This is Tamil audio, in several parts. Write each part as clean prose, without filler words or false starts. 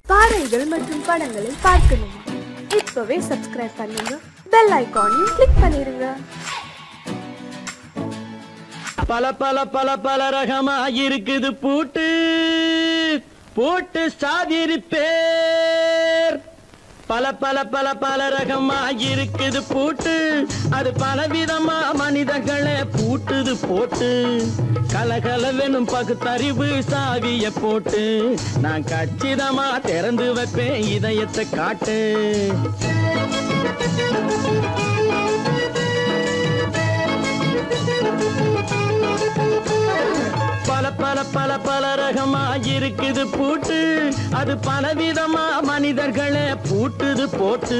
பாடல்கள் மற்றும் படங்களை பார்க்கணுமா? இப்பவே சப்ஸ்கிரைப் பண்ணுங்க, பெல் ஐகானையும் கிளிக் பண்ணிருங்க. பல பல பல பல ரகமா இருக்குது பூட்டு பூட்டு சாதிரி பேர். பல பல பல பல ரகமா இருக்குது பூட்டு, அது பலவிதமா மனிதர்களை பூட்டுது போட்டு. கலகலவெனும் பகுத்தறிவு சாவிய போட்டு, நான் கச்சிதமா திறந்து வைப்பேன் இதயத்தை காட்டு. பல பல பல பல ரகமா இருக்குது பூட்டு, அது பலவிதமா மனிதர்களை பூட்டுது போட்டு.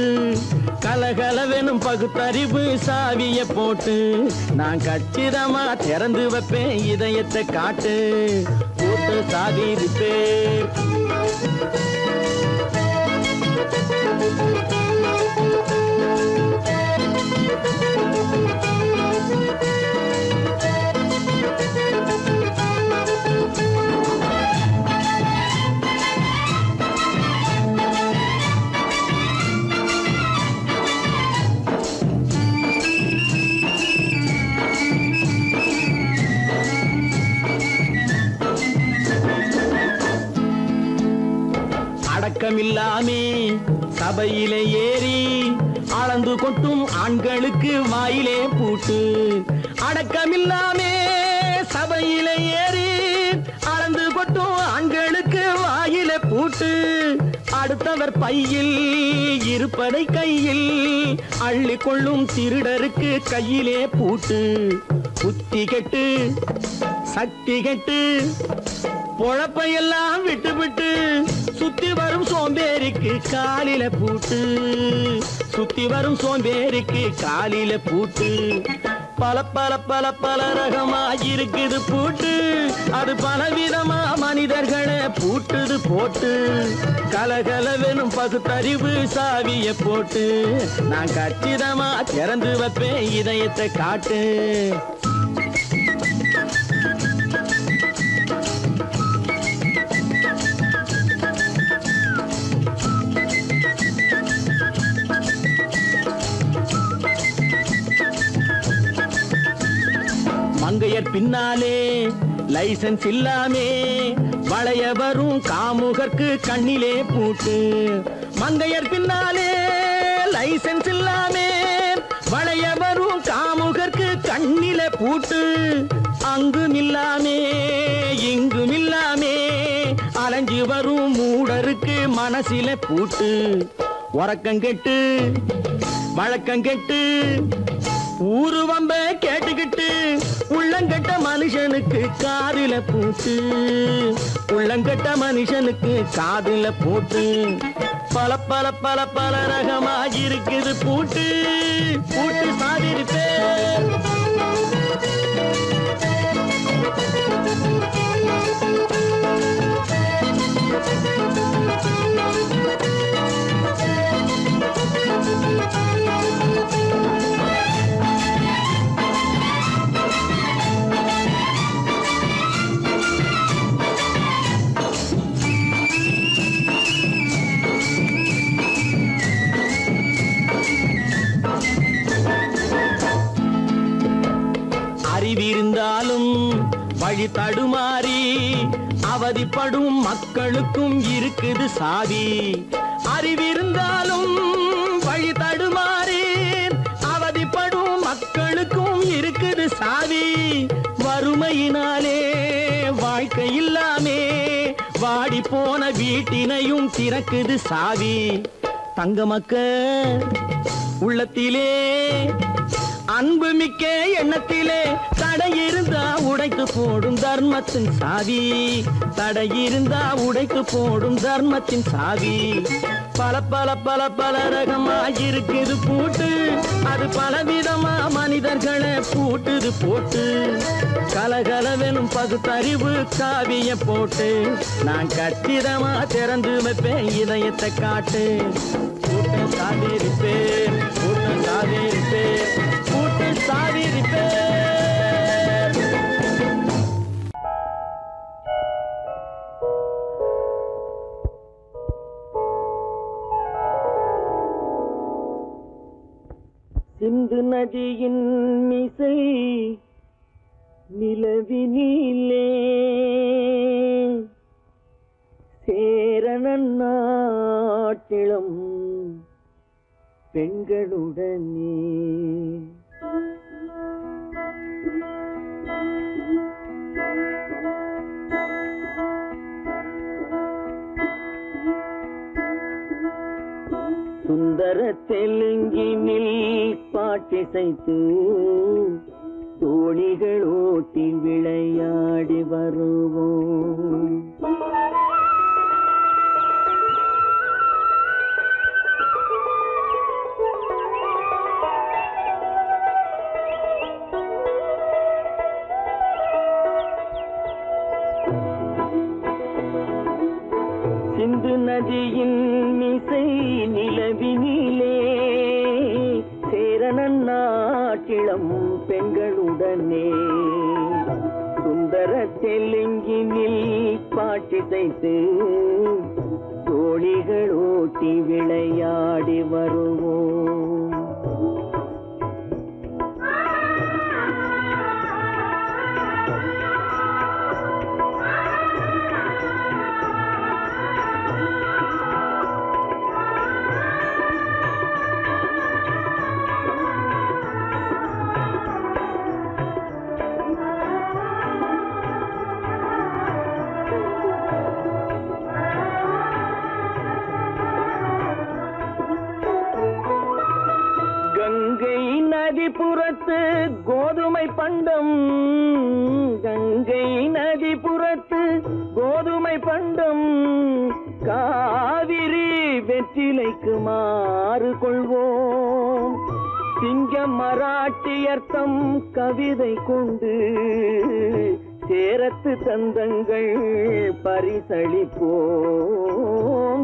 கலகலவெனும் பகுத்தறிவு சாவிய போட்டு, நான் கச்சிதமா திறந்து வைப்பேன் இதயத்தை காட்டு. பூட்டு சாவி பேர். அடக்கமில்லாமே சபையிலே ஏறி அளந்து கொட்டும் ஆண்களுக்கு வாயிலே பூட்டு. அடக்கமில்லாமே சபையிலே ஏறி அளந்து கொட்டும் ஆண்களுக்கு வாயிலே பூட்டு. அடுத்தவர் பையில் இருப்பதை கையில் அள்ளி கொள்ளும் திருடருக்கு கையிலே பூட்டு. புத்தி கெட்டு சக்தி கெட்டு பொழப்பையெல்லாம் விட்டு விட்டு சுத்தி வரும் சோம்பேறிக்கு காலில பூட்டு. சுத்தி வரும் சோம்பேறிக்கு காலில பூட்டு. பல பல பல பல ரகமா இருக்குது பூட்டு, அது பலவிதமா மனிதர்களை பூட்டுது போட்டு. கலகலவெனும் பகுத்தறிவு சாவிய போட்டு, நான் கச்சிதமா திறந்து வைப்பேன் இதயத்தை காட்டு. மங்கையர் பின்னாலே லைசன்ஸ் இல்லாமே வளைய வரும் காமுகர்க்கு கண்ணிலே பூட்டு. மங்கையர் பின்னாலே லைசன்ஸ் இல்லாமே வளைய வரும் காமுகர்க்கு கண்ணிலே பூட்டு. அங்கும் இல்லாமே இங்கும் இல்லாமே அலைஞ்சு வரும் மூடருக்கு மனசில பூட்டு. உறக்கங்கெட்டு வழக்கங்கெட்டு ஊரு வம்ப கேட்டுக்கிட்டு உள்ளங்கட்ட மனுஷனுக்கு காதில பூட்டு. உள்ளங்கட்ட மனுஷனுக்கு காதில பூட்டு. பல பல பல பல ரகமா இருக்குது பூட்டு. பூட்டு சாதிரி பேர். அறிவிருந்தாலும் வழி தடுமாறி அவதிப்படும் மக்களுக்கும் இருக்குது சாவி. அறிவிருந்தாலும் வழி தடுமாறி அவதிப்படும் மக்களுக்கும் இருக்குது சாவி. வறுமையினாலே வாழ்க்கை இல்லாமே வாடி போன வீட்டினையும் திறக்குது சாவி. தங்க மக்க உள்ளத்திலே அன்பு மிக்க எண்ணத்திலே தடை இருந்தா உடைத்து போடும் தர்மத்தின் சாவி. தடை இருந்தா உடைத்து போடும் தர்மத்தின் சாவி. பல பல பல பல ரகமா இருக்குது பூட்டு, அது பலவிதமா மனிதர்களை பூட்டுது போட்டு. கலகலவெனும் பகுத்தறிவு சாவிய போட்டு, நான் கச்சிதமா திறந்து வைப்பேன் இதயத்தை காட்டு. பூட்டு சாவி பேர். பூட்டு சாவி பேர். பூட்டு சாவி பேர். சிந்து நதியின் மிசை நிலவினிலே சேரணன் நாட்டிலும் பெண்களுடனே சுந்தர தெலுங்கினில் பாட்டிசைத்து தோணிகள் ஓட்டி விளையாடி வருவோம். சிந்து நதியின் மிசை நிலவினிலே சேரணன் நாட்டிளம் பெண்களுடனே சுந்தர தெலுங்கினில் பாட்டிசைத்து தோணிகள் ஓட்டி விளையாடி வருவோம். நதிபுறத்து கோதுமை பண்டம் கங்கை நதிபுறத்து கோதுமை பண்டம் காவிரி வெற்றிலைக்கு மாறு கொள்வோம். சிங்கம் மராட்டியர்த்தம் கவிதை கொண்டு சேரத்து தந்தங்கள் பரிசளிப்போம்.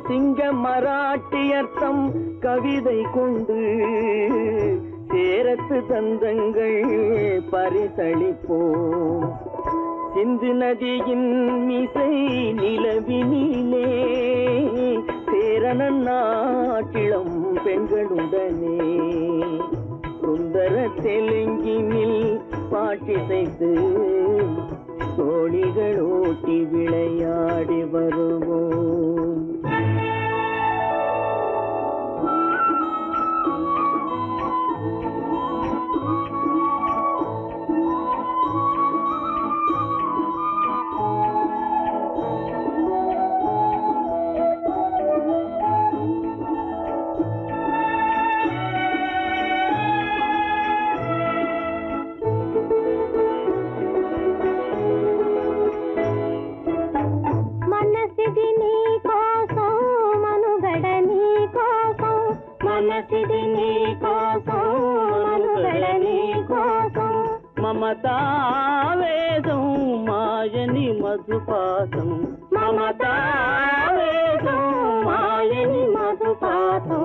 சிங்கம் மராட்டியர்த்தம் கவிதை கொண்டு சேரத்து தந்தங்கள் பரிசளிப்போம். சிந்து நதியின் மிசை நிலவினிலே சேரணன் நாட்டிளம் பெண்களுடனே சுந்தர தெலுங்கினில் பாட்டிசைத்து தோணிகள் ஓட்டி விளையாடி வருவோம். మమతావేదం మాయని మధుపాసం మమతావేదం మాయని మధుపాసం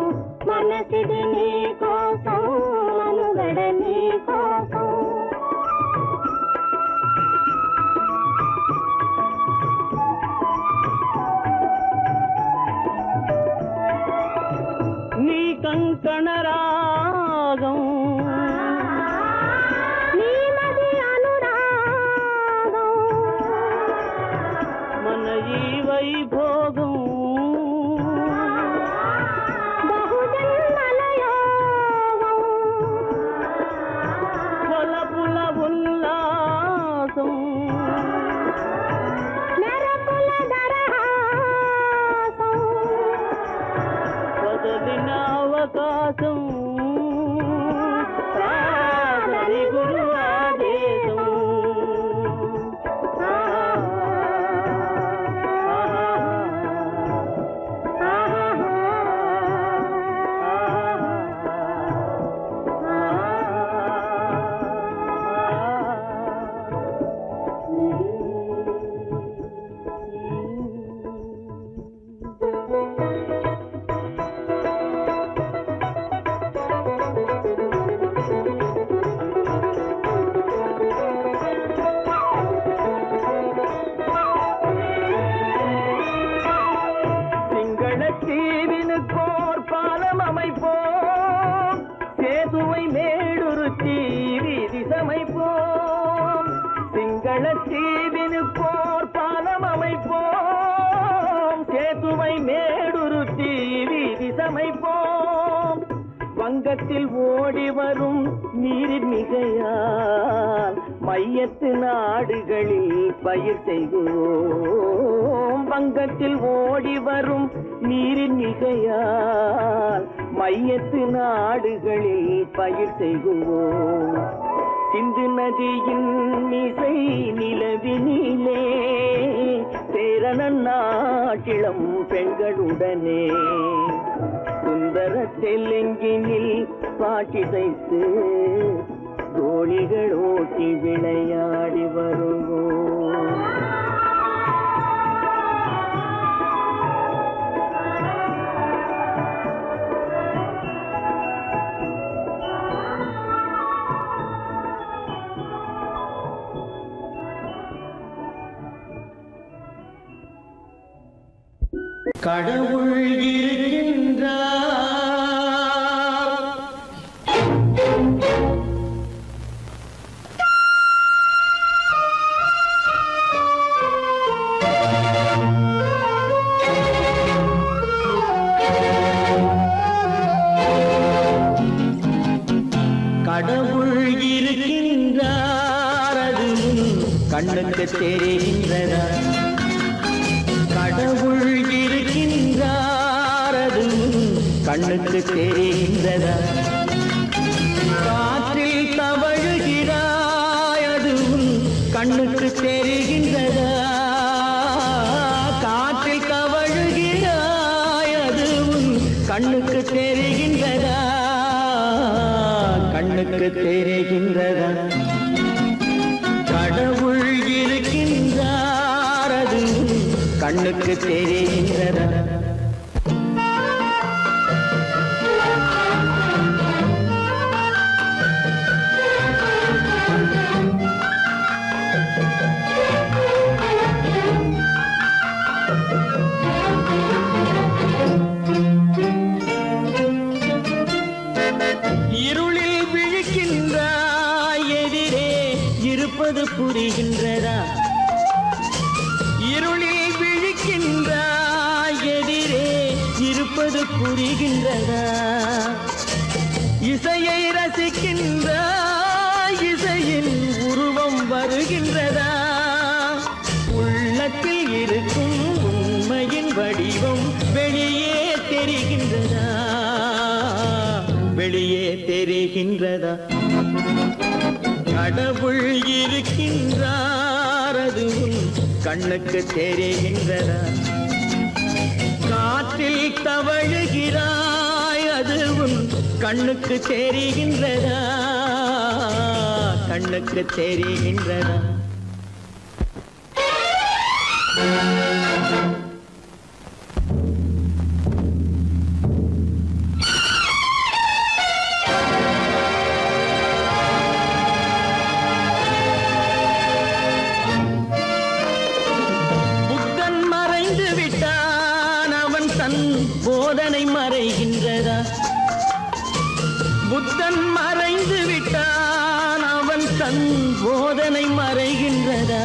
మనసిది నీ కోసం మనుగడ నీ కోసం నీ కంకణ రాగం వైభోగం బహుజన్మలయోగం కొలపుల ఉల్లాసం మెరపుల దరహాసం వదలిన అవకాశం సాధని గురు ఆదేశం தீவினுக்கோர் பாலம் அமைப்போம் சேதுவை மே மேடுருத்தி வீதி சமைப்போம். வங்கத்தில் ஓடி வரும் நீரின் மிகையால் மையத்து நாடுகளில் பயிர் செய்கிறோம். வங்கத்தில் ஓடி வரும் நீரின் மிகையால் மையத்து நாடுகளில் பயிர் செய்கிறோம். சிந்து நதியின் மிசை நிலவினிலே சேரண நாட்டிளம் பெண்களுடனே சுந்தர தெலுங்கினில் பாட்டிசைத்து தோணிகள் ஓட்டி விளையாடி வருவோம். கடவுள் இருக்கின்றார். கடவுள் இருக்கின்றார், அது கண்ணுக்கு தெரிகின்றதா? கடவுள் இருக்கின்றார், அது கண்ணுக்கு தெரிகின்றதா? காற்றில் தவழுகிறாய், அது கண்ணுக்கு தெரிகின்றதா? காற்றில் தவழுகிறாய், அது கண்ணுக்கு தெரிகின்றதா? கண்ணுக்கு தெரிகின்றதா? கடவுள் இருக்கின்றார், அது கண்ணுக்கு தெரிகின்றதா? இருளில் விழிக்கின்றாய், எதிரே இருப்பது புரிகின்றதா? இருளில் விழிக்கின்றாய், எதிரே இருப்பது புரிகின்றதா? இசையை ரசிக்கின்றாய், இசையின் உருவம் வருகின்றதா? உள்ளத்தில் இருக்கும் உண்மையின் வடிவம் வெளியே தெரிகின்றதா? வெளியே தெரிகின்றதா? கடவுள் இருக்கின்றார், அது கண்ணுக்கு தெரிகின்றதா? காற்றில் தவழுகிறாய், அது கண்ணுக்கு தெரிகின்றதா? கண்ணுக்கு தெரிகின்றதா? போதனை மறைகின்றதா? புத்தன் மறைந்து விட்டான், அவன் தன் போதனை மறைகின்றதா?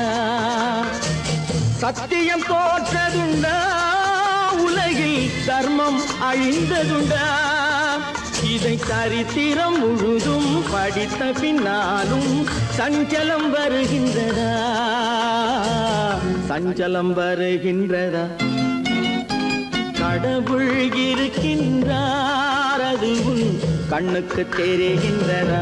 சத்தியம் தோற்றதுண்டா? உலகில் தர்மம் அழிந்ததுண்டா? இதை சரித்திரம் முழுதும் படித்த பின்னாலும் சஞ்சலம் வருகின்றதா? சஞ்சலம் வருகின்றதா? கடவுள் இருக்கின்றார், அது கண்ணுக்கு தெரிகின்றதா?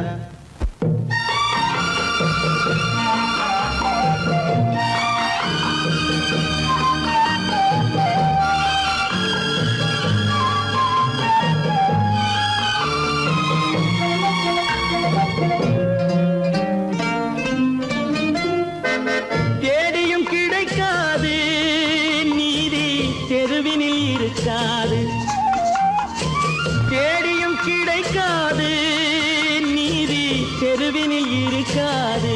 தேடியும் கிடைக்காது நீதி, தெருவினில் இருக்காது. தேடியும் கிடைக்காது நீதி, தெருவினில் இருக்காது.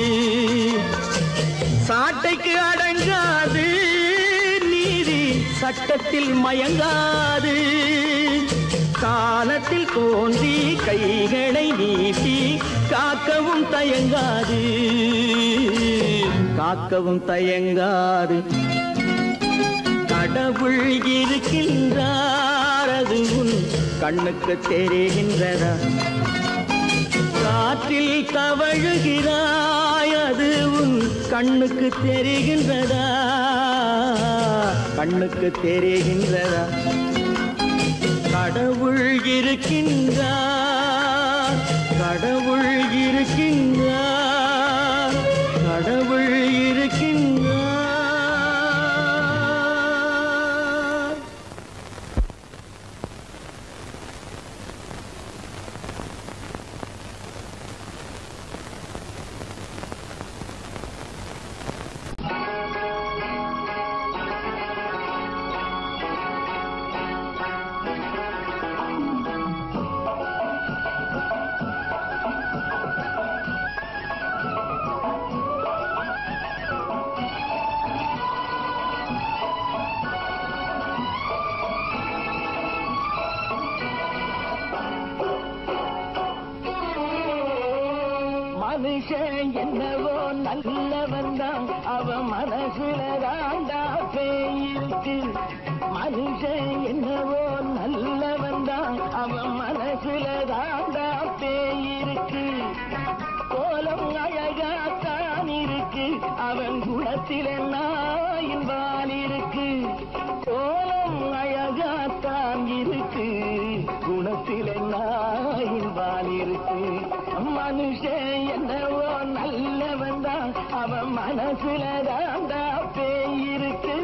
சாட்டைக்கு அடங்காது நீதி, சட்டத்தில் மயங்காது. காலத்தில் தோன்றி கைகளை நீட்டி காக்கவும் தயங்காது. காக்கவும் தயங்காது. கடவுள் இருக்கின்றார் அது உன் கண்ணுக்கு தெரிகின்றதா? காற்றில் தவழுகிறாய் அது உன் கண்ணுக்கு தெரிகின்றதா? கண்ணுக்கு தெரிகின்றதா? கடவுள் இருக்கின்றார், கடவுள் இருக்கின்றார், கடவுள் இருக்கின்றார். மனுஷன் என்னவோ நல்லவன் தான், அவன் மனசுல தாண்டா பேயிருக்கு. மனுஷன் என்னவோ நல்லவன் தான், அவன் மனசுல தாண்டா பேயிருக்கு. கோலம் அழகாத்தான் இருக்கு, அவன் குணத்தில நாயின் வால் இருக்கு. கோலம் அழகாத்தான் இருக்கு, குணத்தில நாயின் வால் இருக்கு. மனுஷன் என்னவோ நல்லவன் தான், அவன் மனசுல தாண்டா பேயிருக்கு.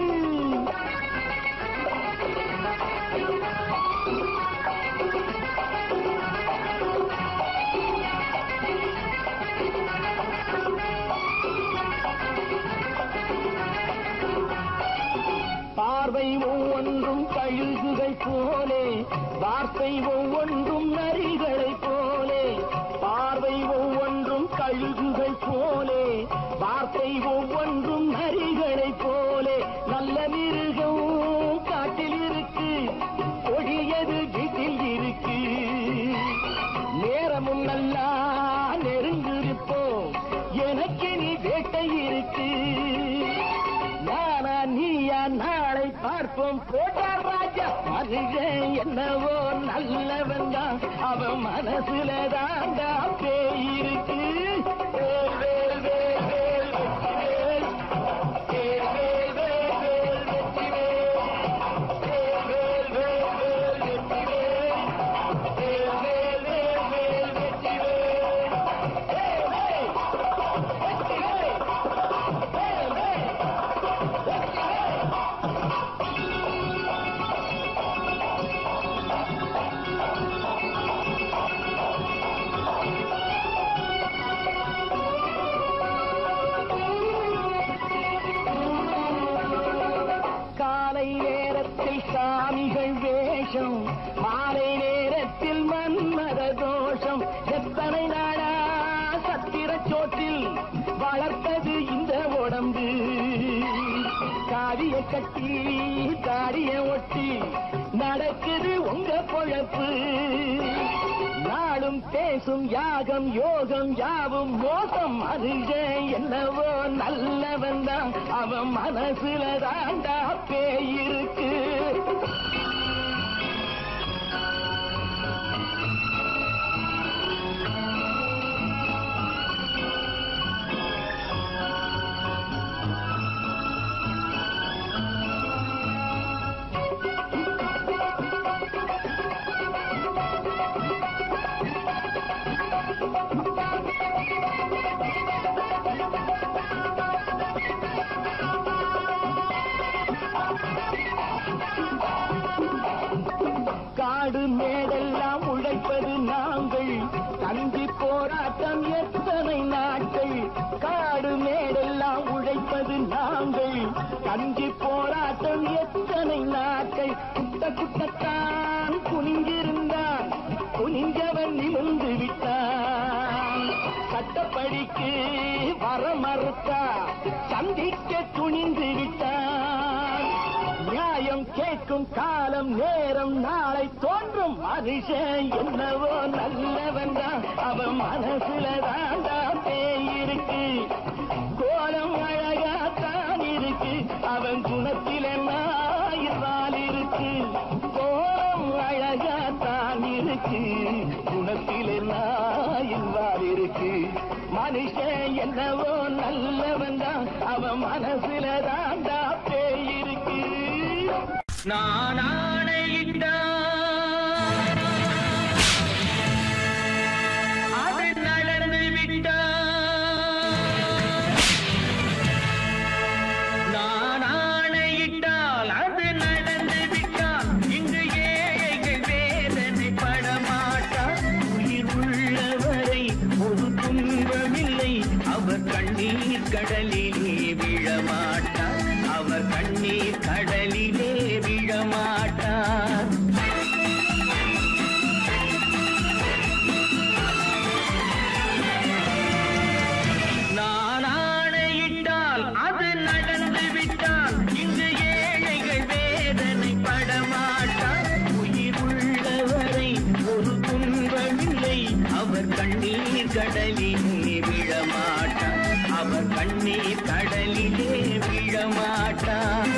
பார்வை ஒவ்வொன்றும் கழுகுகை போலே, வார்த்தை ஒவ்வொன்றும் நரிகளை போலே. பார்வை ஒவ்வொன்றும் கழுகுகை போலே, வார்த்தை ஒவ்வொன்றும் நரிகளை போலே. நல்ல மிருகம் காட்டில் இருக்கு, கொடியது வீட்டில் இருக்கு. நேரமும் நல்லா நெருங்கிருப்போம், எனக்கு நீ வேட்டை இருக்கு. நானா நீயா நாளை பார்ப்போம் போட்டார் ராஜா. மனுஷன் என்னவோ நல்லவன் தான், அவன் மனசுல தாண்டா பேயிருக்கு. வேல் வேல் வேல் வேல் வெற்றிவேல், வேல் வேல் வேல் வேல் வெற்றிவேல், வேல் வேல் வேல் வேல் வெற்றிவேல், வேல் வேல் வேல் வேல் வெற்றிவேல், வேல் வேல் வெற்றிவேல், வேல் வேல். காலை நேரத்தில் சாமிகள் வேஷம், மாலை நேரத்தில் மன்மத தோஷம். எத்தனை நாளா சத்திர சோற்றில் வளர்த்தது இந்த உடம்பு. காவிய கட்டி தாடிய ஒட்டி நடக்குது உங்க பொழப்பு. நாளும் பேசும் யாகம் யோகம் யாவும் மோசம். மனுஷன் என்னவோ நல்லவன் தான், அவன் மனசுல தாண்டா பேயிருக்கு. காடு மேடெல்லாம் உழைப்பது நாங்கள், கஞ்சி போராட்டம் எத்தனை நாட்கள். காடு மேடெல்லாம் உழைப்பது நாங்கள், கஞ்சி போராட்டம் எத்தனை நாட்கள். குட்ட குட்டத்தான் குனிஞ்சிருந்தான், குனிஞ்சவன் நிமிர்ந்து விட்டான். சட்டப்படிக்கு வர மறுத்தா, சந்திக்க துணிந்து விட்டான். நியாயம் கேட்கும் காலம் நேரம் நாளை தோன்றும். மனுஷன் என்னவோ நல்லவன் தான், அவன் மனசுல தாண்டா பேயிருக்கு. கோலம் அழகாத்தான் இருக்கு, அவன் குணத்தில நாய் இருக்கு, குணத்திலே நாயின் வால் இருக்கு. மனுஷன் என்னவோ நல்லவன் தான், அவன் மனசுல தாண்டா பேய் இருக்கு. நான் ஆணையிட்டா அது நடந்து விட்டா, நான் ஆணையிட்டால் அது நடந்து விட்டால் இங்கு ஏழைகள் வேதனை படமாட்டார். உயிர் உள்ளவரை ஒரு துன்பமில்லை, அவர் கண்ணீர் கடலிலே விழமாட்டார், அவர் கண்ணீர் கடலிலே விழமாட்டார். நான் ஆணையிட்டால் அது நடந்து விட்டால் இங்கு ஏழைகள் வேதனை படமாட்டார். உயிர் உள்ளவரை ஒரு துன்பமில்லை, அவர் கண்ணீர் கடலிலே விழமாட்டார், அவர் கண்ணீர் கடலிலே விழமாட்டார்.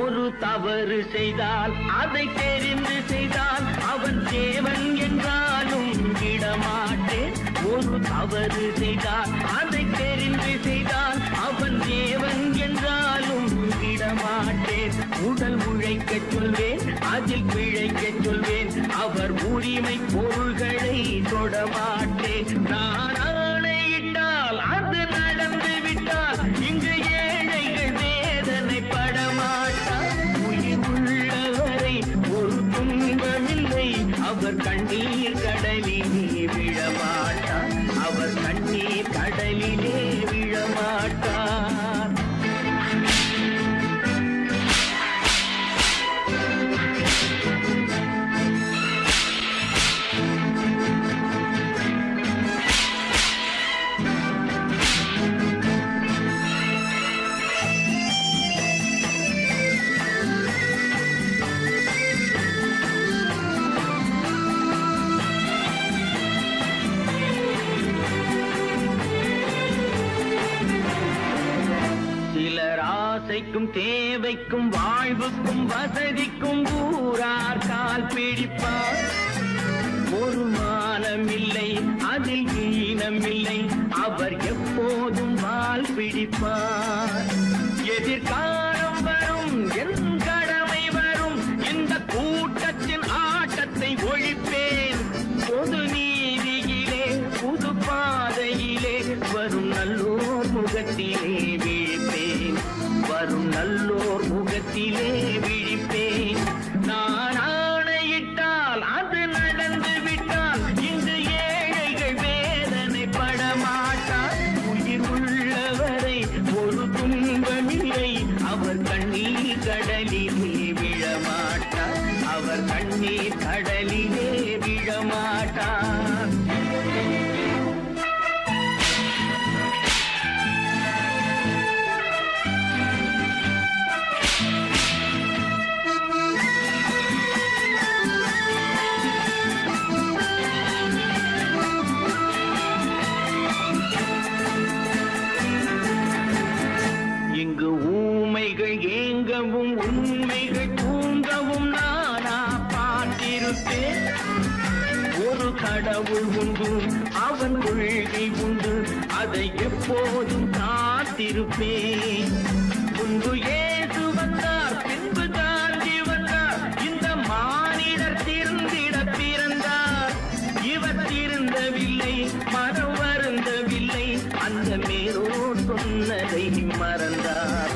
ஒரு தவறு செய்தால் அதை தெரிந்து செய்தால் அவன் தேவன் என்றாலும் விடமாட்டேன். ஒரு தவறு செய்தால் அதை தெரிந்து செய்தால் அவன் தேவன் என்றாலும் விடமாட்டேன். உடல் உழைக்கச் சொல்வேன், அதில் பிழைக்கச் சொல்வேன், அவர் உரிமை பொருள்களை தொடமாட்டேன். நான் ஆணையிட்டால் அது நடந்து விட்டால் இங்கு ஏழைகள் வேதனை படமாட்டார். உயிர் உள்ளவரை ஒரு துன்பமில்லை, அவர் கண்ணீர் கடலிலே விழமாட்டார், அவர் கண்ணீர் கடலிலே விழமாட்டார். சிலர் ஆசைக்கும் தேவைக்கும் வாழ்வுக்கும் வசதிக்கும் ஊரார் கால் பிடிப்பார். ஒரு மானமில்லை, அதில் ஈனமில்லை, அவர் எப்போதும் வால் பிடிப்பார். எதிர்காலம் வரும், என் கடமை வரும், இந்த கூட்டத்தின் ஆட்டத்தை ஒழிப்பேன். பொது நீதியிலே புது பாதையிலே வரும் நல்லோர் முகத்திலே விழிப்பேன், வரும் நல்லோர் முகத்திலே விழிப்பேன். நான் ஆணையிட்டால் அது நடந்து விட்டால் இங்கு ஏழைகள் வேதனை படமாட்டார். உயிர் உள்ளவரை ஒரு துன்பமில்லை, அவர் கண்ணீர் கடலிலே விழமாட்டார், அவர் கண்ணீர் கடலிலே விழமாட்டார். இங்கு ஊமைகள் ஏங்கவும் உண்மைகள் தூங்கவும் நானா பார்த்திருப்பேன். ஒரு கடவுள் உண்டு, அவன் கொள்கை உண்டு, அதை எப்போதும் காத்திருப்பேன். முன்பு இயேசு வந்தார், பின்பு காந்தி வந்தார், இந்த மானிடர் திருந்திட பிறந்தார். இவர் திருந்தவில்லை, மனம் வருந்தவில்லை, அந்த மேலோர் சொன்னதை மறந்தார்,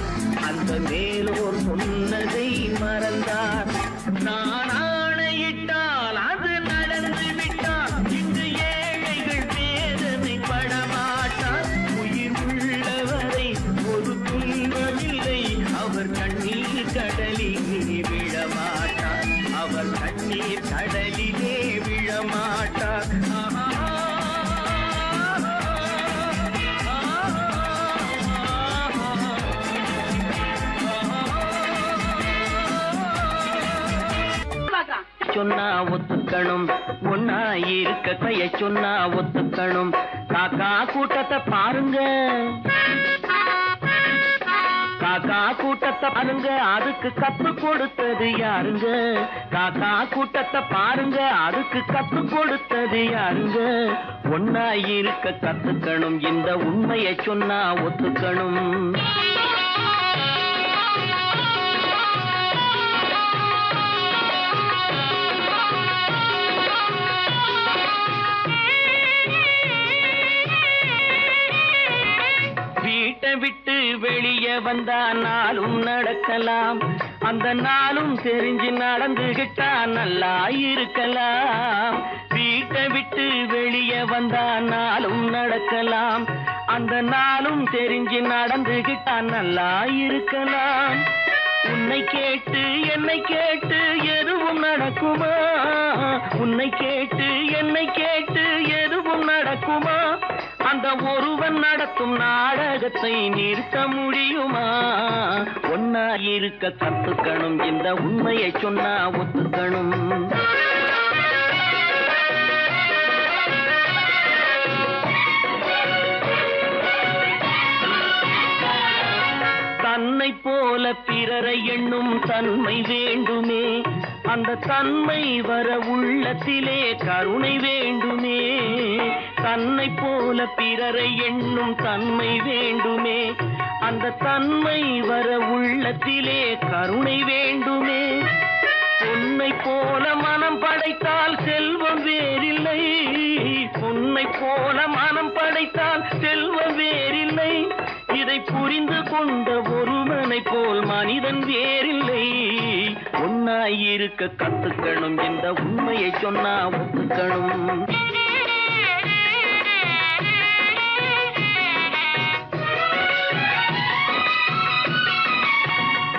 அந்த மேலோர் சொன்னதை மறந்தார். நான் ஆணையிட்டால் அது நடந்து விட்டால் இன்று ஏழைகள் வேதனை படமாட்டார். உயிர் உள்ளவரை ஒரு துன்பமில்லை, அவர் கண்ணீர் கடலிலே விழமாட்டார், அவர் கண்ணீர் கடலிலே விழமாட்டார். சொன்னா ஒத்துக்கணும், ஒன்னா இருக்க கைய சொன்னா ஒத்துக்கணும். காக்கா கூட்டத்தை பாருங்க, காக்கா காக்கா கூட்டத்தை பாருங்க அதுக்கு கத்து கொடுத்தது யாருங்க? காக்கா கூட்டத்தை பாருங்க அதுக்கு கத்து கொடுத்தது யாருங்க? ஒன்னா இருக்க கத்துக்கணும், இந்த உண்மையை சொன்னா ஒத்துக்கணும். வீட்டை விட்டு வெளியே வந்தா நாளும் நடக்கலாம், அந்த நாளும் தெரிஞ்சு நடந்துகிட்டா நல்லா இருக்கலாம். வீட்டை விட்டு வெளியே வந்தா நாளும் நடக்கலாம், அந்த நாளும் தெரிஞ்சு நடந்துகிட்டா நல்லா இருக்கலாம். உன்னை கேட்டு என்னை கேட்டு எதுவும் நடக்குமா? உன்னை கேட்டு என்னை கேட்டு எதுவும் நடக்குமா? அந்த ஒருவன் நடத்தும் நாடகத்தை நிறுத்த முடியுமா? ஒன்னா இருக்க கத்துக்கணும், இந்த உண்மையை சொன்னா ஒத்துக்கணும். தன்னை போல பிறரை எண்ணும் தன்மை வேண்டுமே, அந்த தன்மை வர உள்ளத்திலே கருணை வேண்டுமே. தன்னை போல பிறரை எண்ணும் தன்மை வேண்டுமே, அந்த தன்மை வர உள்ளத்திலே கருணை வேண்டுமே. பொன்னை போல மனம் படைத்தால் செல்வம் வேறில்லை, பொன்னை போல மனம் படைத்தால் செல்வம் வேறில்லை. இதை புரிந்து கொண்ட ஒருவனை போல் மனிதன் வேறில்லை. ஒன்னாயிருக்க கத்துக்கணும், இந்த உண்மையை சொன்னா ஒத்துக்கணும்.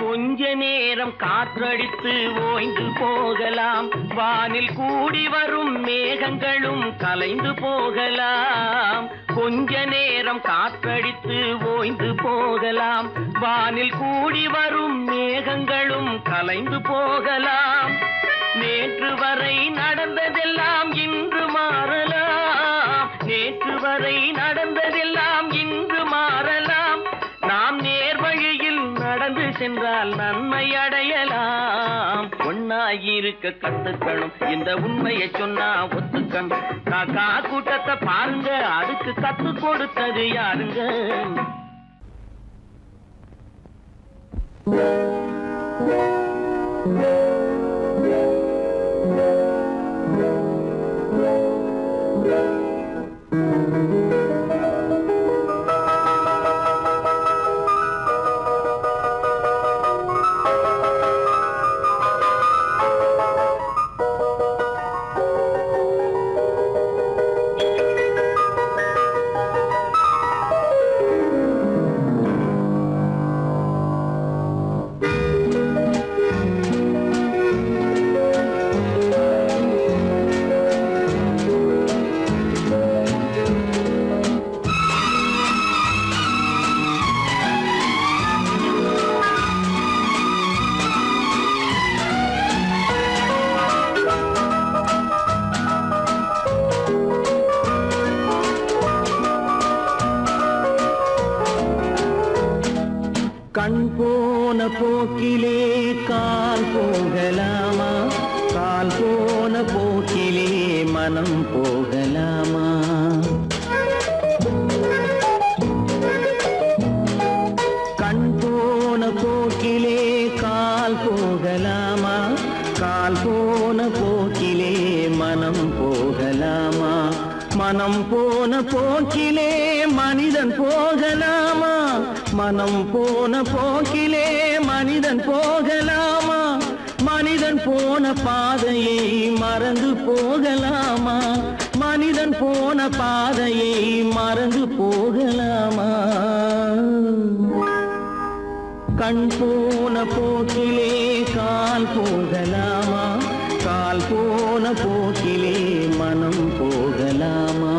கொஞ்ச நேரம் காற்றடித்து ஓய்ந்து போகலாம், வானில் கூடி வரும் மேகங்களும் கலைந்து போகலாம். கொஞ்ச நேரம் காற்றடித்து ஓய்ந்து போகலாம், வானில் கூடி வரும் மேகங்களும் கலைந்து போகலாம். நேற்று வரை நடந்ததெல்லாம் இன்று மாறலாம், நேற்று வரை நடந்ததெல்லாம் இன்று மாறலாம். நாம் நேர்வழியில் நடந்து சென்றால் நன்மை அடையலாம். ஒன்னாயிருக்க கத்துக்கணும், இந்த உண்மையை சொன்னா ஒத்துக்கணும். காக்கா கூட்டத்தை பாருங்க அதுக்கு கத்து கொடுத்தது யாருங்க? கண் போன போக்கிலே கால் போகலாமா, கால் போன போக்கிலே மனம் போகலாமா? கண் போன போக்கிலே கால் போகலாமா, கால் போன போக்கிலே மனம் போகலாமா? மனம் போன போக்கிலே மனிதன் போகலாமா, மனம் போன போக்கிலே மனிதன் போகலாமா? மனிதன் போன பாதையை மறந்து போகலாமா, மனிதன் போன பாதையை மறந்து போகலாமா? கண் போன போக்கிலே கால் போகலாமா, கால் போன போக்கிலே மனம் போகலாமா?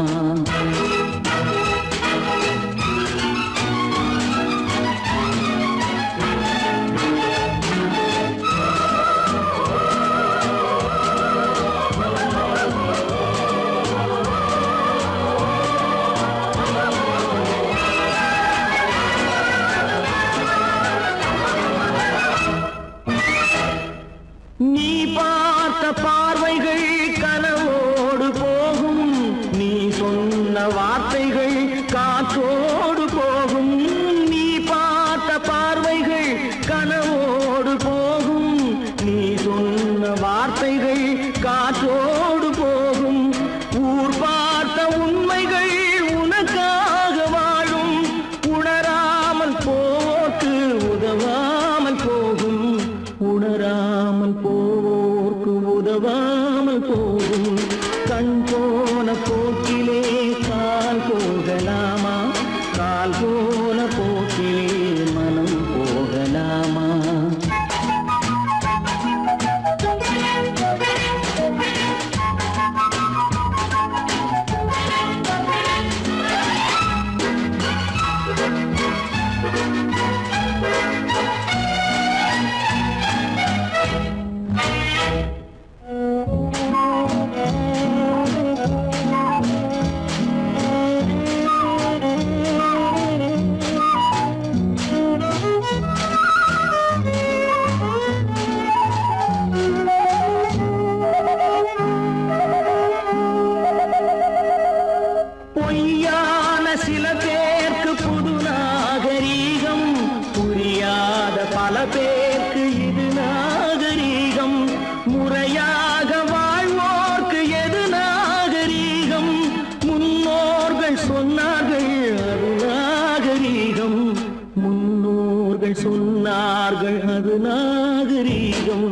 சொன்னார்கள் அது நாகரீகம்.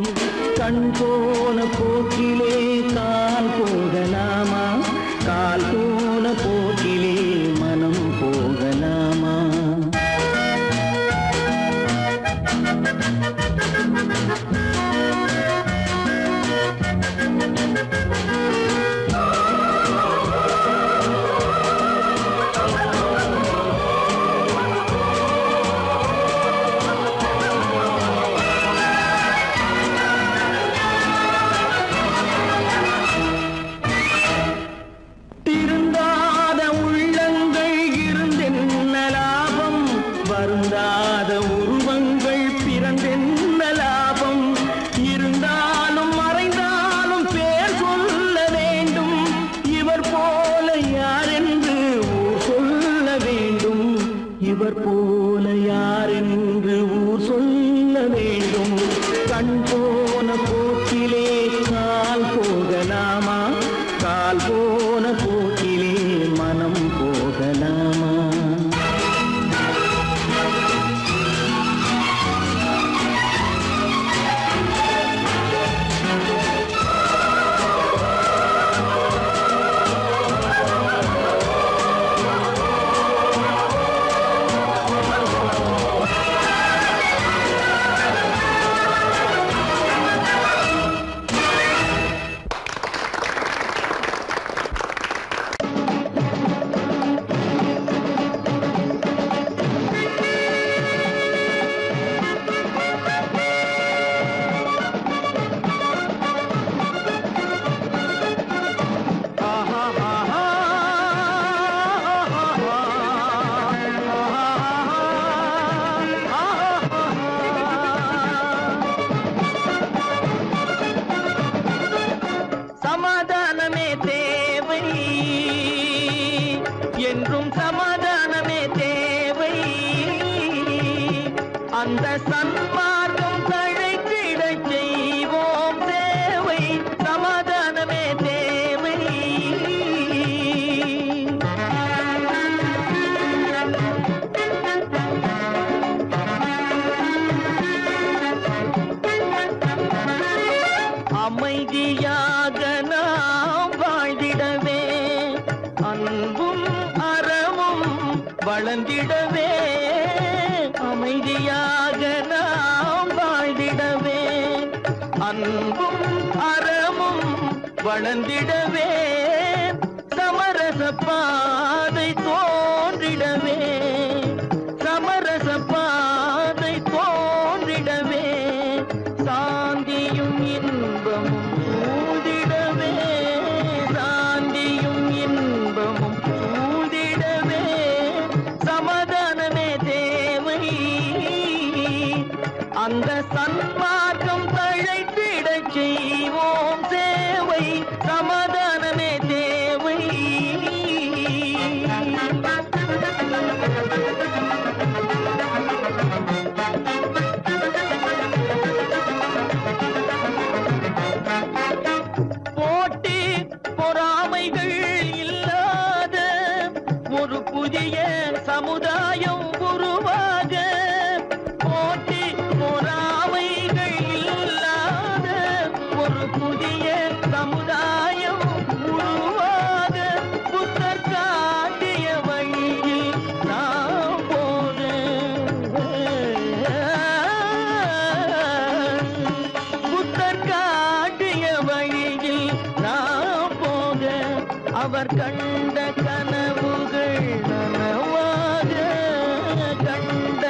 கண் போன போக்கிலே கால் போகலாமா, கால் போன போக்கிலே மனம் போகலாமா? இவர் போல யார் என்று ஊர் சொல்ல வேண்டும். கண் போன போக்கிலே கால் போகலாமா, கால் போன போக்கிலே மனம் போகலாமா? என்றும் சமாதானமே தேவை. அந்த சன்மார்க்கம் தழைத்திடச் செய்வோம் சேவை. சமாதானமே தேவை. அமைதியாக நாம் வாழ்ந்திடவே, அன்பும் அறமும் வளர்ந்திடவே. அமைதியாக நாம் வாழ்ந்திடவே, அன்பும் அறமும் வளர்ந்திடவே. சமரச பாதை தோன்றிடவே, சமரச பாதை தோன்றிடவே. சாந்தியும் இன்பமும் சூழ்ந்திடவே, சாந்தியும் இன்பமும் சூழ்ந்திடவே. சமாதானமே தேவை. அந்த சன்மார்க்கம் தழைத்திடச் செய்வோம் சேவை. சமாதானமே தேவை. போட்டி பொறாமைகள் இல்லாத ஒரு புதிய சமுதாயம் உருவாக. போட்டி பொறாமைகள் இல்லாத ஒரு புதிய சமுதாயம் உருவாக. புத்தர் காட்டிய வழியில் நாம் போக, புத்தர் காட்டிய வழியில் நாம் போக. அவர் கண்ட கனவுகள் நனவாக, கண்ட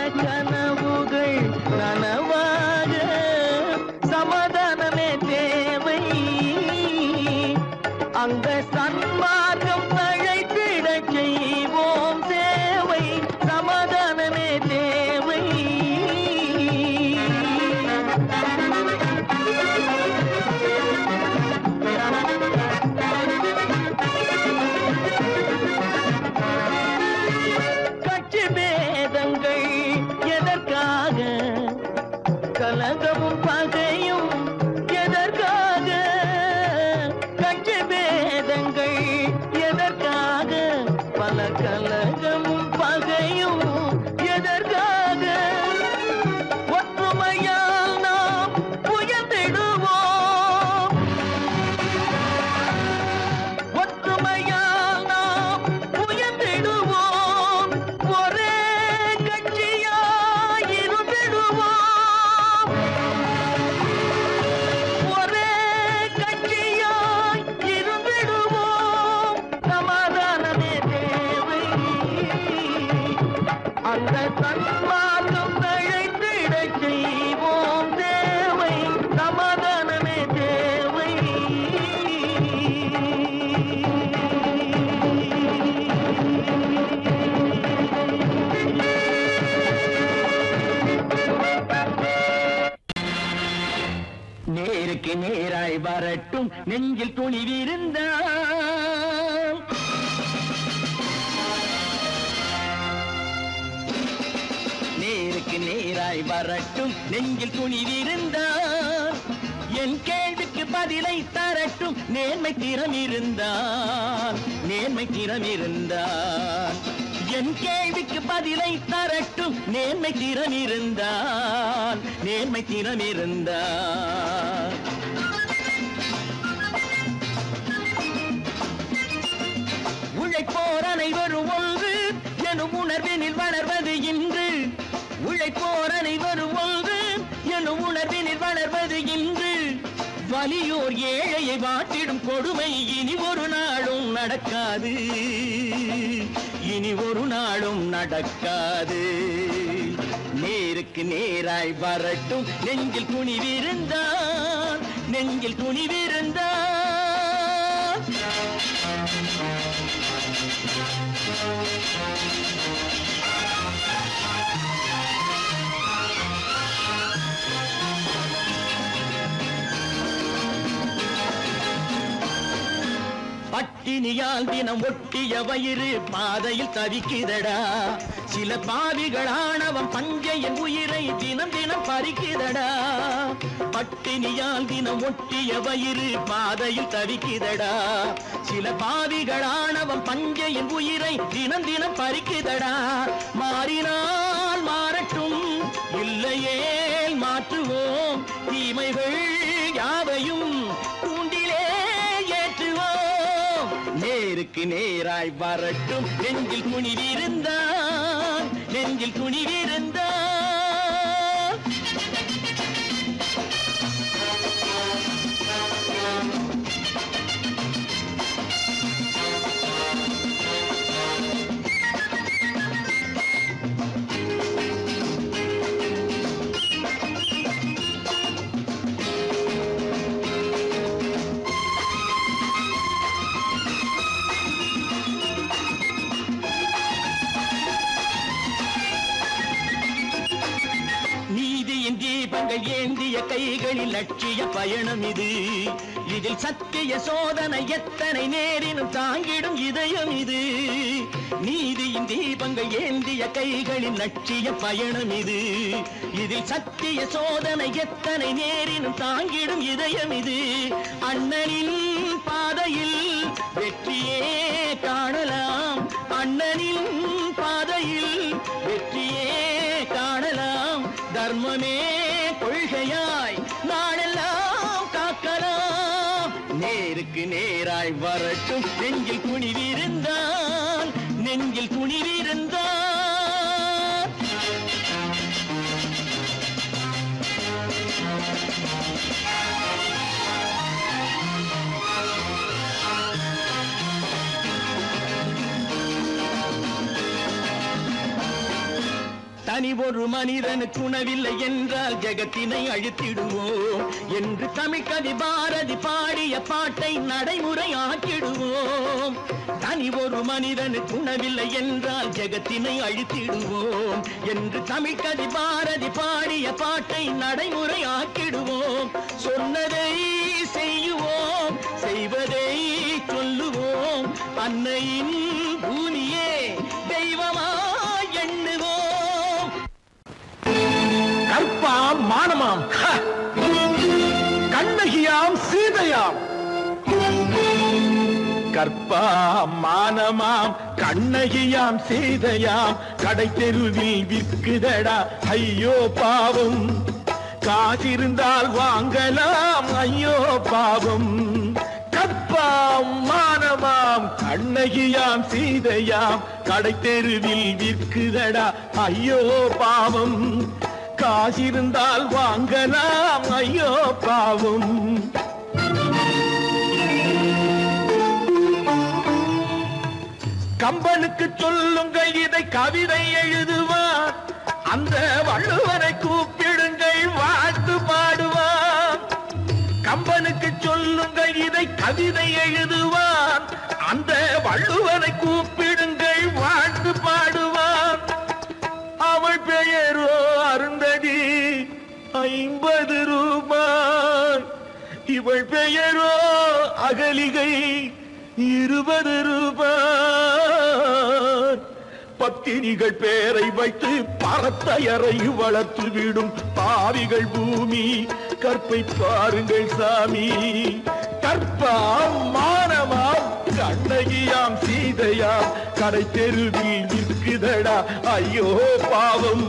சன்மார்க்கம் தழைத்திடச் செய்வோம் தேவை சமாதானமே தேவை. நேருக்கு நேராய் வரட்டும் நெஞ்சில் துணிவிருந்தால், நேருக்கு நேராய் வரட்டும் நெஞ்சில் துணிவிருந்தால், என் கேள்விக்கு பதிலை தரட்டும் நேர்மை திறம் இருந்தால், நேர்மை திறம் இருந்தால். என் கேள்விக்கு பதிலை தரட்டும் நேர்மை திறம் இருந்தால், நேர்மை திறம் இருந்தால். உழைப்போர் அனைவரும் ஒன்று எனும் உணர்வினில் வளர்வது இன்று, உழைப்போர் அனைவரும் ஒன்று எனும் உணர்வினில் வளர்வது இன்று. வலியோர் ஏழையை வாட்டிடும் கொடுமை இனி ஒரு நாளும் நடக்காது, இனி ஒரு நாளும் நடக்காது. நேருக்கு நேராய் வரட்டும் நெஞ்சில் துணிவிருந்தால், நெஞ்சில் துணிவிருந்தால். பட்டினியால் தினம் ஒட்டிய வயிறு பாதையில் தவிக்குதடா, சில பாவிகளானவன் பஞ்சையின் உயிரை தினம் தினம் பறிக்குதடா. பட்டினியால் தினம் ஒட்டிய வயிறு பாதையில் தவிக்குதடா, சில பாவிகளானவன் பஞ்சையின் உயிரை தினம் தினம் பறிக்குதடா. மாறினால் மாறட்டும் இல்லையே மாற்றுவோம், தீமைகள் யாவையும் தூண்டிலே ஏற்றுவோம். நேருக்கு நேராய் வரட்டும் நெஞ்சில் துணிவிருந்தால், நெஞ்சில் துணிவிருந்தால். தீபங்கள் ஏந்திய கைகளில் லட்சிய பயணம் இது, இதில் சத்திய சோதனை எத்தனை நேரினும் தாங்கிடும் இதயம் இது. நீதியின் தீபங்கள் ஏந்திய கைகளில் லட்சிய பயணம் இது, இதில் சத்திய சோதனை எத்தனை நேரினும் தாங்கிடும் இதயம் இது. அண்ணனின் பாதையில் வெற்றியே காணலாம், அண்ணனின் பாதையில் வெற்றியே காணலாம். தர்மமே கொள்கையாய் நாளெல்லாம் காக்கலாம். நேருக்கு நேராய் வரட்டும் நெஞ்சில் துணிவிருந்தால், நெஞ்சில் துணிவிருந்தால். தனி ஒரு மனிதனுக்கு உணவில்லை என்றால் ஜெகத்தினை அழித்திடுவோம் என்று தமிழ்கவி பாரதி பாடிய பாட்டை நடைமுறையாக்கிடுவோம். தனி ஒரு மனிதனுக்கு உணவில்லை என்றால் ஜெகத்தினை அழித்திடுவோம் என்று தமிழ்கவி பாரதி பாடிய பாட்டை நடைமுறையாக்கிடுவோம். சொன்னதை செய்யுவோம், செய்வதை சொல்லுவோம், அன்னையின் பூமியே தெய்வமாய் எண்ணுவோம். கற்பாம் மானமாம் கண்ணகியாம் சீதையாம், கற்பாம் மானமாம் கண்ணகியாம் சீதையாம் கடை தெருவில் விற்குதடா ஐயோ பாவம். காசிருந்தால் வாங்கலாம் ஐயோ பாவம். கற்பாம் மானமாம் கண்ணகியாம் சீதையாம் கடை தெருவில் விற்குதடா ஐயோ பாவம். காசிருந்தால் வாங்கலாம் ஐயோ பாவம். கம்பனுக்கு சொல்லுங்கள் இதை கவிதை எழுதுவார், அந்த வள்ளுவனை கூப்பிடுங்கள் வாழ்த்து பாடுவான். கம்பனுக்கு சொல்லுங்கள் இதை கவிதை எழுதுவான். அந்த வள்ளுவனை கூப்பிடுங்கள் வாழ்த்து பாடுவான். அவள் பெயரோ அருந்ததி 50 ரூபாய். இவள் பெயரோ அகலிகை 20 ரூபாய். பத்தினிகள் பேரை வைத்து பரத்தையரை வளர்த்து விடும் பாவிகள் பூமி. கற்பை பாருங்கள் சாமி. கற்பாம் மானமாம் கண்ணகியாம் சீதையாம் கடை தெருவில் நிற்குதடா ஐயோ பாவம்.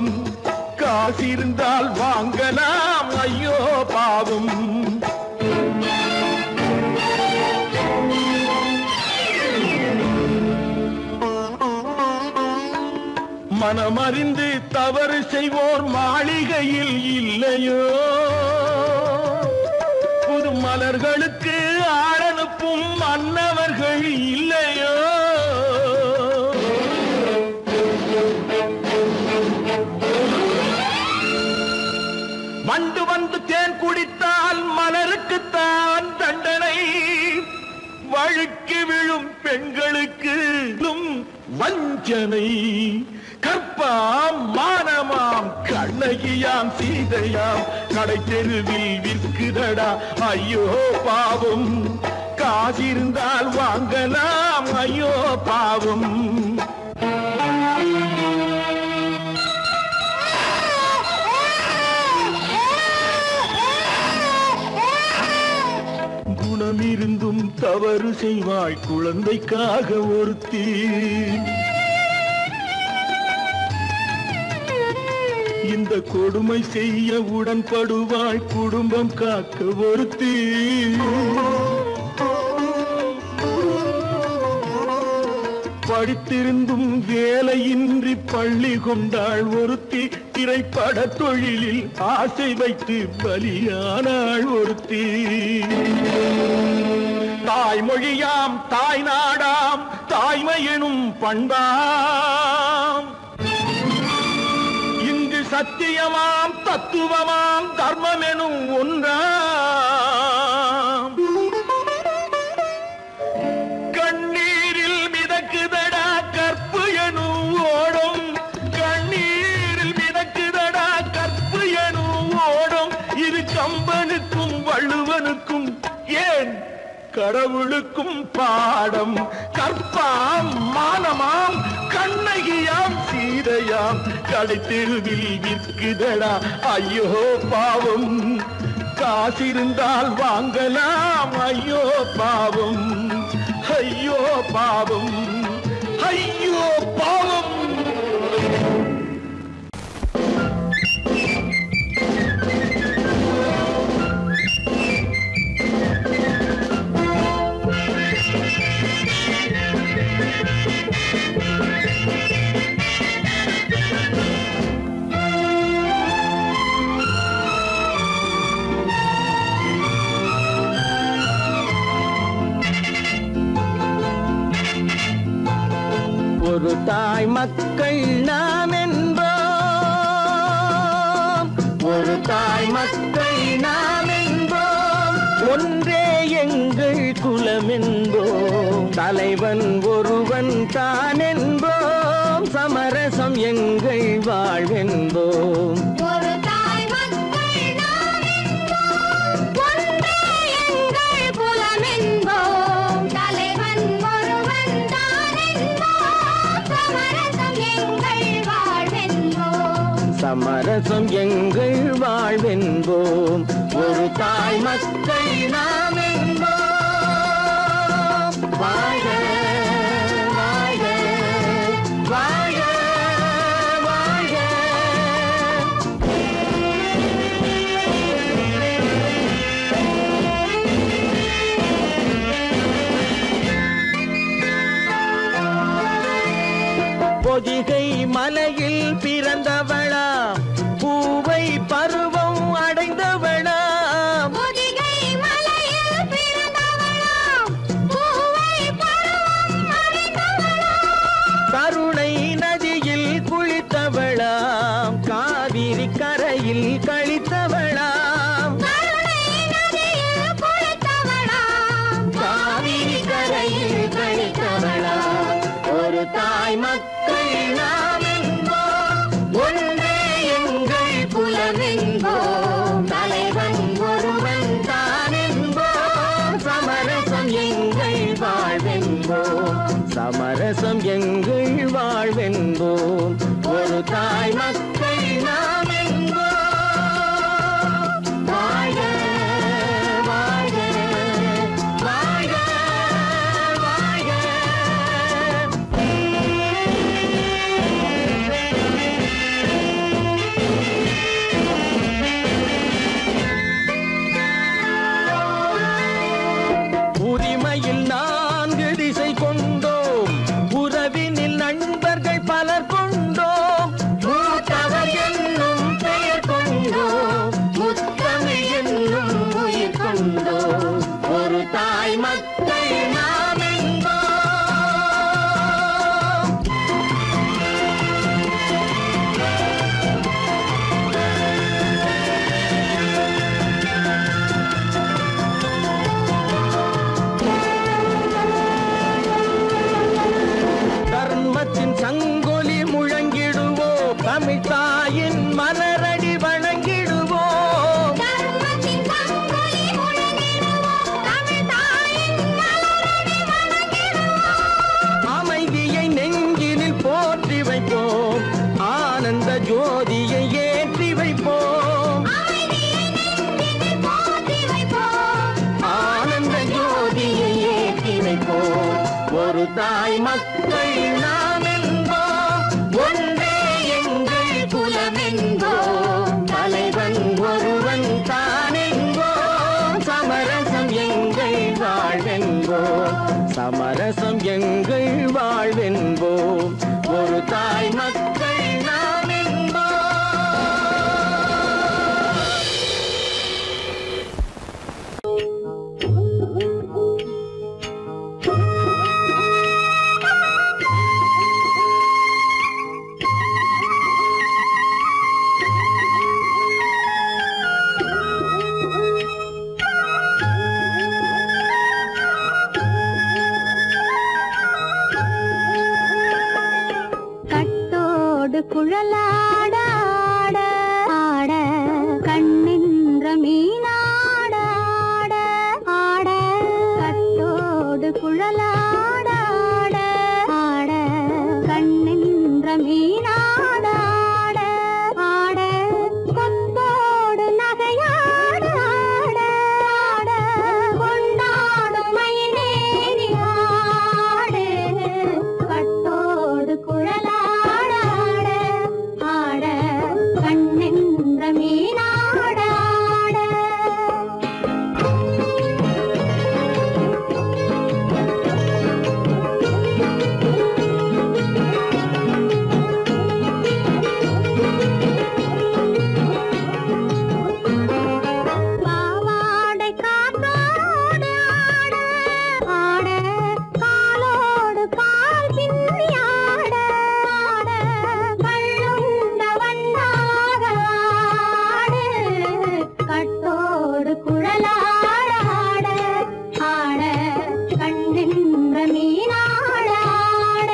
காசிருந்தால் வாங்கலாம் ஐயோ பாவம். மனமறிந்து தவறு செய்வோர் மாளிகையில் இல்லையோ. புது மலர்களுக்கு ஆளனுப்பும் மன்னவர்கள் இல்லையோ. வண்டு வந்து தேன் குடித்தால் மலருக்குத்தான் தண்டனை. வழுக்கி விழும் பெண்களுக்கு வஞ்சனை. கற்பாம் மானமாம் கண்ணகியாம் சீதையாம் கடை தெருவில் விற்குதடா ஐயோ பாவம். காசிருந்தால் வாங்கலாம் ஐயோ பாவம். குணமிருந்தும் தவறு செய்வாள் குழந்தைக்காக ஒருத்தி. இந்த கொடுமை செய்ய உடன்படுவாள் குடும்பம் காக்க ஒருத்தி. படித்திருந்தும் வேலையின்றி பள்ளி கொண்டாள் ஒருத்தி. திரைப்பட தொழிலில் ஆசை வைத்து பலியானாள் ஒருத்தி. தாய்மொழியாம் தாய் நாடாம் தாய்மை எனும் பண்பாம். இங்கு சத்தியமாம் தத்துவமாம் தர்மம் எனும் ஒன்றாம். கண்ணீரில் மிதக்குதடா கற்பு எனும் ஓடும். கண்ணீரில் மிதக்குதடா கற்பு எனும் ஓடும். இது கம்பனுக்கும் வள்ளுவனுக்கும் ஏன் கடவுளுக்கும் பாடம். கற்பாம் மானமாம் கண்ணகியாம் சீதையாம் கடை தெருவில் விற்குதடா ஐயோ பாவம். காசிருந்தால் வாங்கலாம் ஐயோ பாவம். ஐயோ பாவம். ஐயோ பாவம். ஒரு தாய் மக்கள் நாம் என்போம். ஒரு தாய் மக்கள் நாம் என்போம். ஒன்றே எங்கள் குலம் என்போம். தலைவன் ஒருவன் தான் என்போம். சமரசம் எங்கள் வாழ்வென்போம். சமரசம் எங்கள் வாழ்வென்போம். ஒரு தாய் மக்கள் நாம் என்போம். வாழ்க வாழ்க வாழ்க வாழ்க. பொதிகை மலையில் பிறந்தவளா பூவை பருவம் அடைந்தவளா. பொதிகை மலையில் பிறந்தவளா பூவை பருவம் கரையில் கழித்தவளாம் காவிரி கரையில் கழித்தவளாம் ஒரு தாய் மக்கள் நாம் என்போம் ஒன்றே எங்கள் குலம் என்போம் தலைவன் ஒருவன் தான் என்போம் சமரசம் எங்கள் வாழ்வென்போம் சமரசம் எங்கள் வாழ்வென்போம் ஒரு தாய் மக்கள் நாம் என்போம் வாழ்க வாழ்க வாழ்க வாழ்க உரிமையில் 4 திசை கொண்டோம் உறவினில் நண்பர்கள் பலர் கொண்டோம் மூத்தவர் என்னும் பெயர் கொண்டோம் முத்தமிழ் என்னும் உயிர் கொண்டோம் ஒரு தாய் மக்கள் நாம் என்போம் தர்மத்தின் சங்கொலி முழங்கிடுவோம் தமிழ் தாயின் மலரடி வணங்கிடுவோம் அமைதியை நெஞ்சினில் போற்றி வைப்போம் ஆனந்த ஜோதியை ஏற்றி வைப்போம் ஆனந்த ஜோதியை ஏற்றி வைப்போம் ஒரு தாய் மக்கள் நாம் என்போம் ஒன்றே எங்கள் குலம் என்போம் தலைவன் ஒருவன் தான் என்போம் சமரசம் எங்கள் வாழ்வென்போம் சமரசம் எங்கள் வாழ்வென்போம் ஒரு தாய் மக்கள் நாம் என்போம் கட்டோடு குழலாட ஆட ஆட கண்ணின்ற மீனாட ஆட ஆட கட்டோடு குழலாட ஆட ஆட கண்ணின்ற மீனாட ஆட ஆட கொத்தோடு நகையாட ஆட ஆட கொண்டாடும் மயிலேறி ஆடு கட்டோடு குழலாட ஆட கண்ணின்ற மீனாட ஆட பாவாடை காத்தோடு ஆட ஆட காலோடு கால் பின்னி ஆட ஆட கள்ளுண்ட வண்ணாக ஆடு கட்டோடு குழலாட ஆட ஆட கண்ணின்ற மீனாட ஆட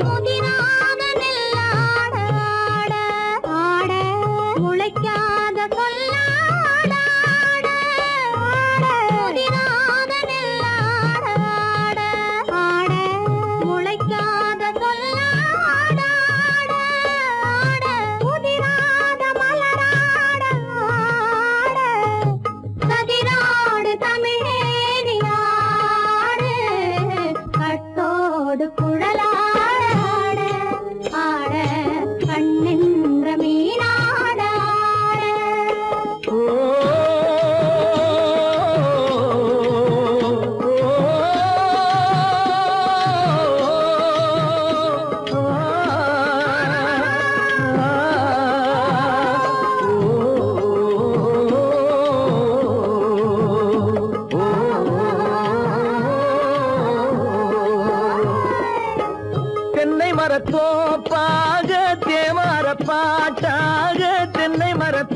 முதிராத நெல்லாட ஆட ஆட முளைக்காத சொல்லாட ஆட ஆட முதிராத நெல்லாட ஆட ஆட முளைக்காத சொல்லாட ஆட ஆட முதிராத மலராட ஆட கதிராடு தமிழேறி ஆடு கட்டோடு குழலாட ஆட கண்ணின்ற மீனாட ஆட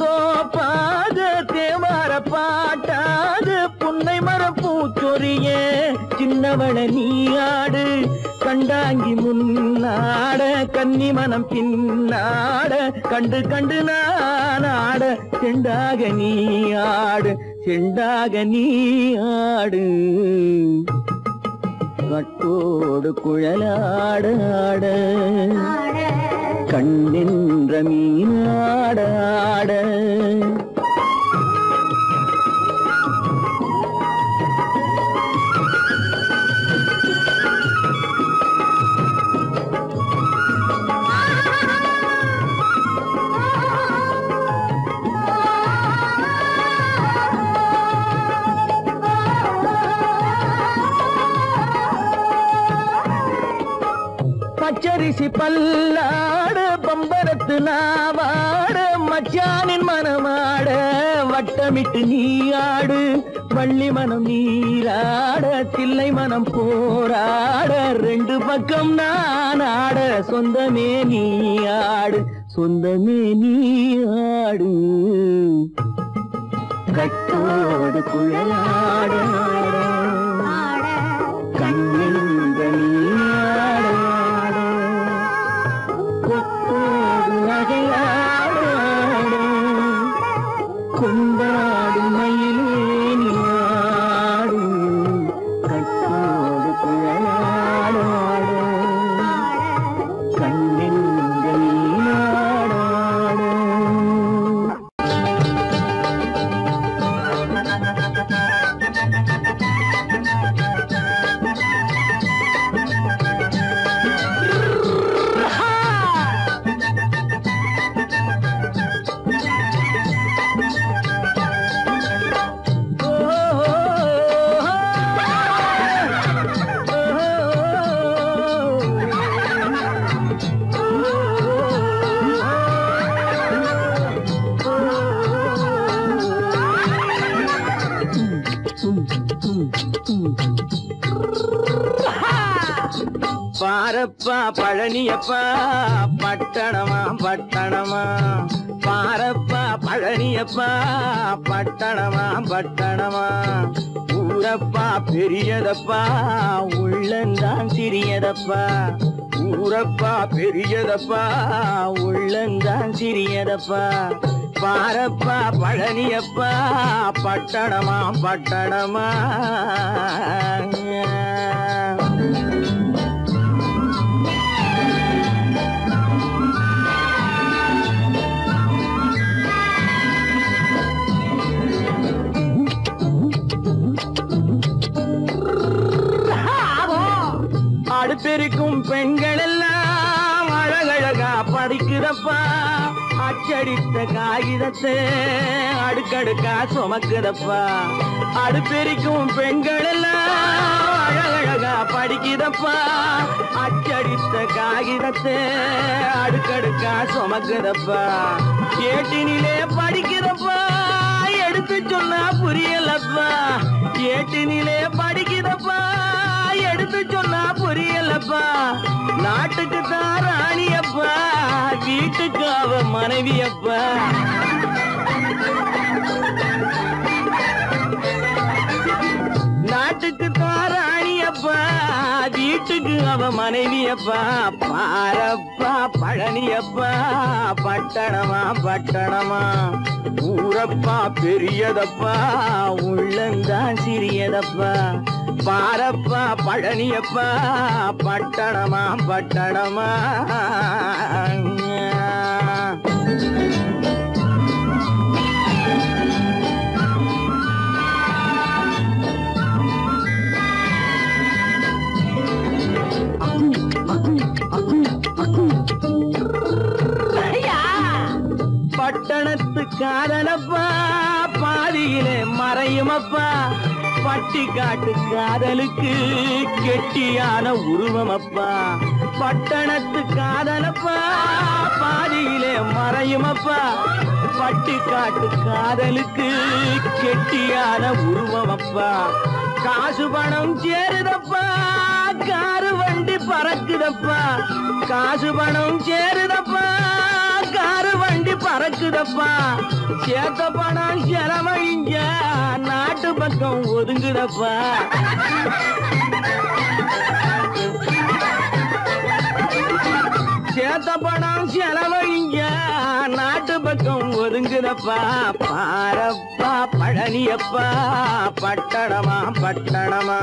பூந்தோப்பாக தேவார பாட்டாக புன்னை மரம் பூச்சொரிய சின்னவள நீயாடு கண்டாங்கி முன்னாட கன்னி மனம் பின்னாட கண்டு கண்டு நானாட செண்டாக நீயாடு செண்டாக நீயாடு கட்டோடு குழலாட ஆட கண்ணின்ற மீனாட ஆட பச்சரிசி பல்லாட பம்பரத்து நாவாட மச்சானின் மனமாட வட்டமிட்டு நீயாடு வள்ளி மனம் நீராட தில்லை மனம் போராட ரெண்டு பக்கம் நான் ஆட சொந்தமே நீயாடு சொந்தமே நீயாடு கட்டோடு குழலாட கண்ணின்ற நீயாட கொண்டாடும் மயிலே நீயாடு கட்டோடு குழலாட கண்ணின்ற நீயாட பாரப்பா பழனியப்பா பட்டணமா பட்டணமா பாரப்பா பழனியப்பா பட்டணமா பட்டணமா ஊரப்பா பெரியதப்பா உள்ளந்தான் சிறியதப்பா ஊரப்பா பெரியதப்பா உள்ளந்தான் சிறியதப்பா பாரப்பா பழனியப்பா பட்டணமா பட்டணமா அடுப்பெருக்கும் பெண்கள் எல்லாம் அழகழகா படிக்கிறப்பா அச்சடித்த காகிதத்தை அடுக்கடுக்கா சுமக்குதப்பா அடுப்பெருக்கும் பெண்கள் எல்லாம் அழகழகா படிக்கிறப்பா அச்சடித்த காகிதத்தை அடுக்கடுக்கா சுமக்குதப்பா ஏட்டினிலே படிக்கிறப்பா எடுத்து சொன்னா புரியலப்பா ஏட்டினிலே படிக்கிறப்பா எடுத்து சொன்னா புரியலப்பா நாட்டுக்கு தான் ராணியப்பா வீட்டுக்கு அவ மனைவியப்பா நாட்டுக்கு தான் ராணியப்பா வீட்டுக்கு அவ மனைவியப்பா பாரப்பா பழனியப்பா பட்டணமா பட்டணமா ஊரப்பா பெரியதப்பா உள்ளந்தான் சிறியதப்பா பாரப்பா பழனியப்பா பட்டணமா பட்டணமா பட்டணத்து காதலப்பா பாதியிலே மறையுமப்பா பட்டி காட்டு காதலுக்கு கெட்டியான உருவமப்பா பட்டணத்து காதலப்பா பாதியிலே மறையுமப்பா பட்டி காட்டு காதலுக்கு கெட்டியான உருவமப்பா காசு பணம் சேருதப்பா காரு வண்டி பறக்குதப்பா காசு பணம் சேருதப்பா காரு வண்டி பறக்குதப்பா சேத்த பணம் செலவழிஞ்ச நாட்டு பக்கம் ஒதுங்குதப்பா சேத்த பணம் செலவழிஞ்ச நாட்டு பக்கம் ஒதுங்குதப்பா பாரப்பா பழனியப்பா பட்டணமா பட்டணமா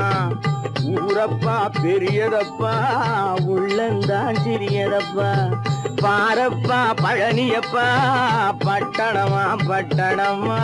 ஊரப்பா பெரியதப்பா உள்ளந்தான் சிறியதப்பா பாரப்பா பழனியப்பா பட்டணமா பட்டணமா